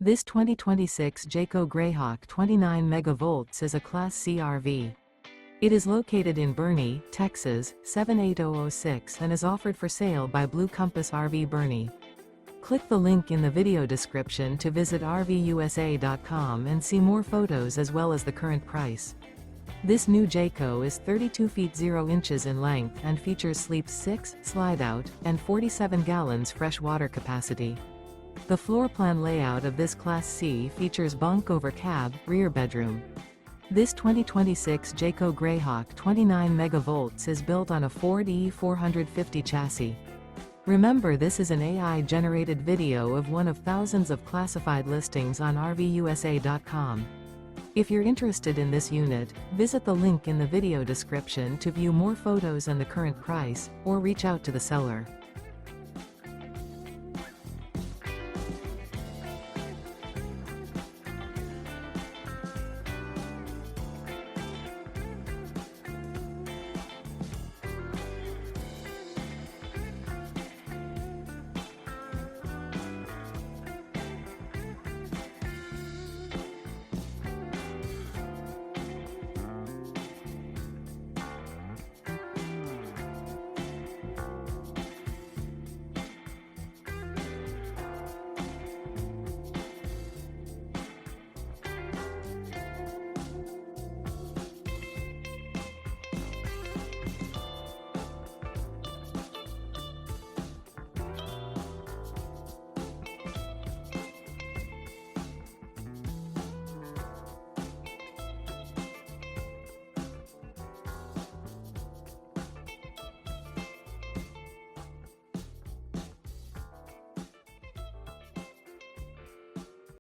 This 2026 Jayco Greyhawk 29MV is a Class C RV. It is located in Boerne, Texas, 78006 and is offered for sale by Blue Compass RV Boerne. Click the link in the video description to visit RVUSA.com and see more photos as well as the current price. This new Jayco is 32 feet 0 inches in length and features sleeps 6, Slideout, and 47 gallons fresh water capacity. The floor plan layout of this Class C features bunk over cab, rear bedroom. This 2026 Jayco Greyhawk 29MV is built on a Ford E450 chassis. Remember, this is an AI-generated video of one of thousands of classified listings on RVUSA.com. If you're interested in this unit, visit the link in the video description to view more photos and the current price, or reach out to the seller.